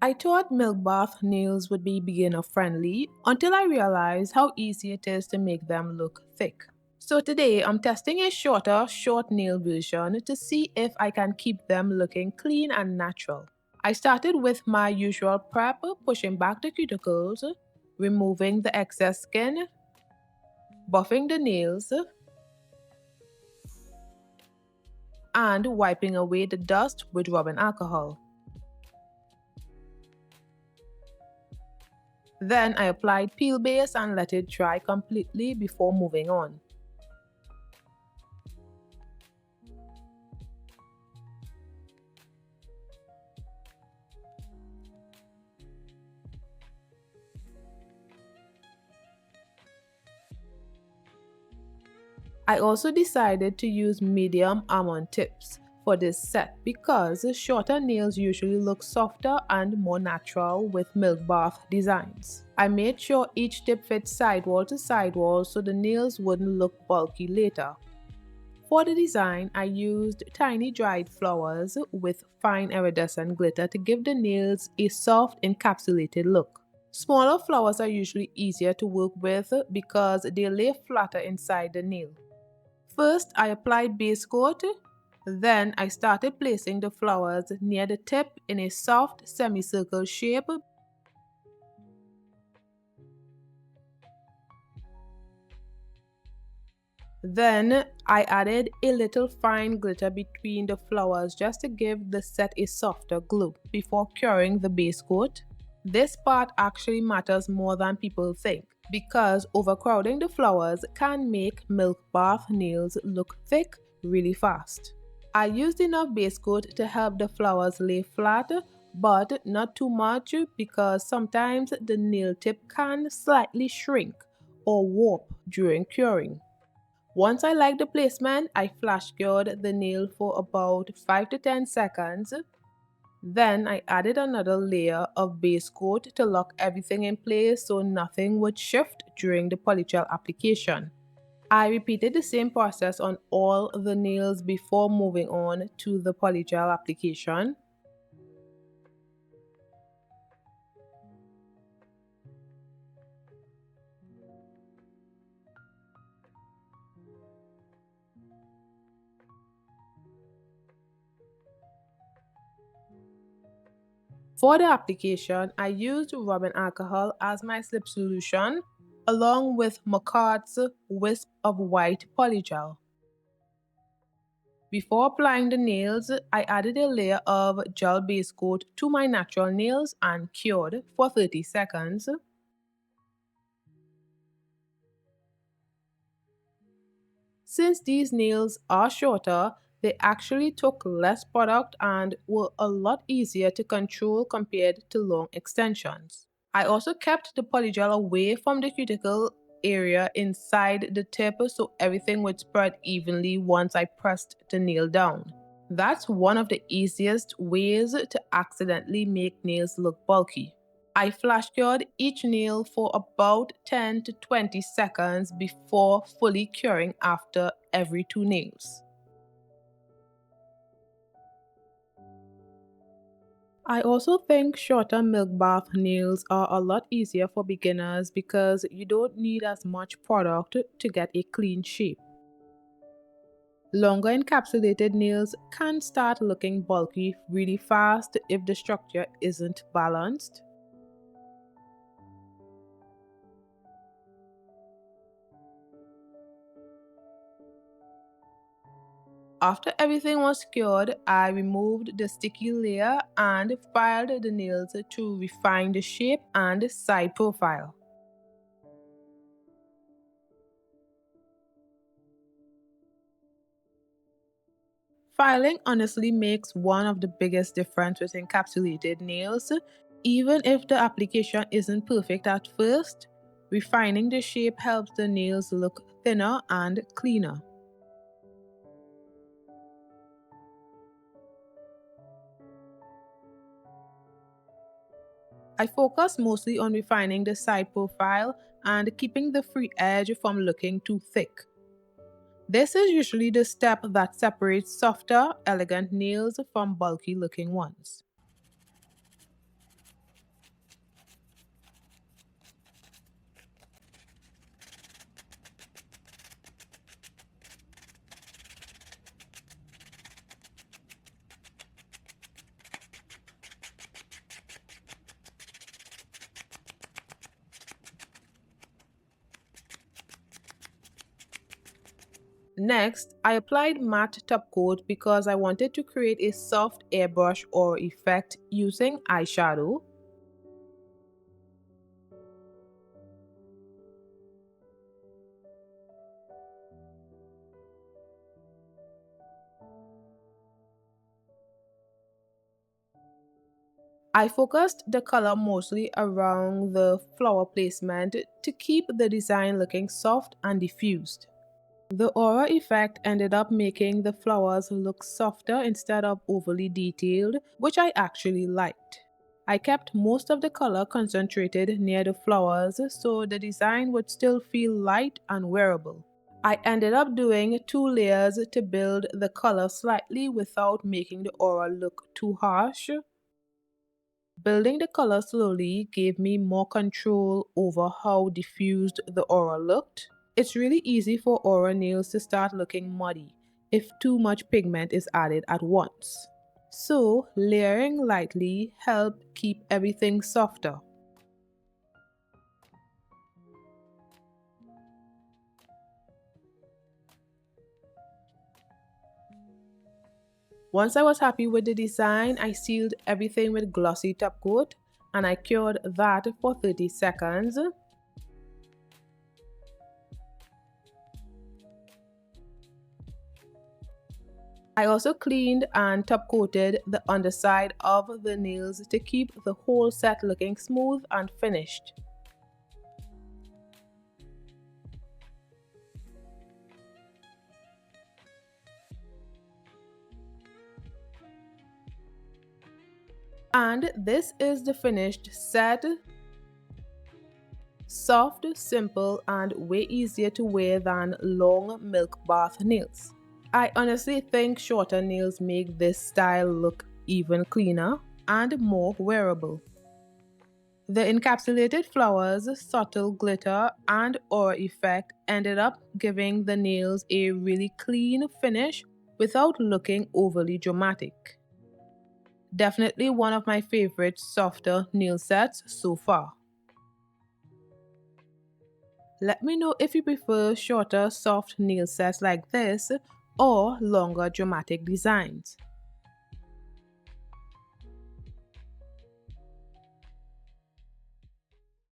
I thought milk bath nails would be beginner friendly until I realized how easy it is to make them look thick. So today I'm testing a shorter short nail version to see if I can keep them looking clean and natural. I started with my usual prep, pushing back the cuticles, removing the excess skin, buffing the nails, and wiping away the dust with rubbing alcohol. Then I applied peel base and let it dry completely before moving on. I also decided to use medium almond tips for this set because shorter nails usually look softer and more natural with milk bath designs. I made sure each tip fits sidewall to sidewall so the nails wouldn't look bulky later. For the design, I used tiny dried flowers with fine iridescent glitter to give the nails a soft encapsulated look. Smaller flowers are usually easier to work with because they lay flatter inside the nail. First, I applied base coat, then I started placing the flowers near the tip in a soft semicircle shape. Then I added a little fine glitter between the flowers just to give the set a softer glow before curing the base coat. This part actually matters more than people think because overcrowding the flowers can make milk bath nails look thick really fast. I used enough base coat to help the flowers lay flat, but not too much because sometimes the nail tip can slightly shrink or warp during curing. Once I liked the placement, I flash cured the nail for about 5 to 10 seconds. Then I added another layer of base coat to lock everything in place so nothing would shift during the polygel application. I repeated the same process on all the nails before moving on to the polygel application. For the application, I used rubbing alcohol as my slip solution along with Makartt's Wisp of White Polygel. Before applying the nails, I added a layer of gel base coat to my natural nails and cured for 30 seconds. Since these nails are shorter, they actually took less product and were a lot easier to control compared to long extensions. I also kept the polygel away from the cuticle area inside the tip so everything would spread evenly once I pressed the nail down. That's one of the easiest ways to accidentally make nails look bulky. I flash cured each nail for about 10 to 20 seconds before fully curing after every two nails. I also think shorter milk bath nails are a lot easier for beginners because you don't need as much product to get a clean shape. Longer encapsulated nails can start looking bulky really fast if the structure isn't balanced. After everything was cured, I removed the sticky layer and filed the nails to refine the shape and side profile. Filing honestly makes one of the biggest difference with encapsulated nails. Even if the application isn't perfect at first, refining the shape helps the nails look thinner and cleaner. I focus mostly on refining the side profile and keeping the free edge from looking too thick. This is usually the step that separates softer, elegant nails from bulky looking ones. Next, I applied matte top coat because I wanted to create a soft airbrush or effect using eyeshadow. I focused the color mostly around the flower placement to keep the design looking soft and diffused. The aura effect ended up making the flowers look softer instead of overly detailed, which I actually liked. I kept most of the color concentrated near the flowers so the design would still feel light and wearable. I ended up doing 2 layers to build the color slightly without making the aura look too harsh. Building the color slowly gave me more control over how diffused the aura looked. It's really easy for aura nails to start looking muddy if too much pigment is added at once. So, layering lightly helped keep everything softer. Once I was happy with the design, I sealed everything with glossy top coat and I cured that for 30 seconds. I also cleaned and top coated the underside of the nails to keep the whole set looking smooth and finished. And this is the finished set. Soft, simple, and way easier to wear than long milk bath nails. I honestly think shorter nails make this style look even cleaner and more wearable. The encapsulated flowers, subtle glitter, and aura effect ended up giving the nails a really clean finish without looking overly dramatic. Definitely one of my favorite softer nail sets so far. Let me know if you prefer shorter soft nail sets like this or longer dramatic designs.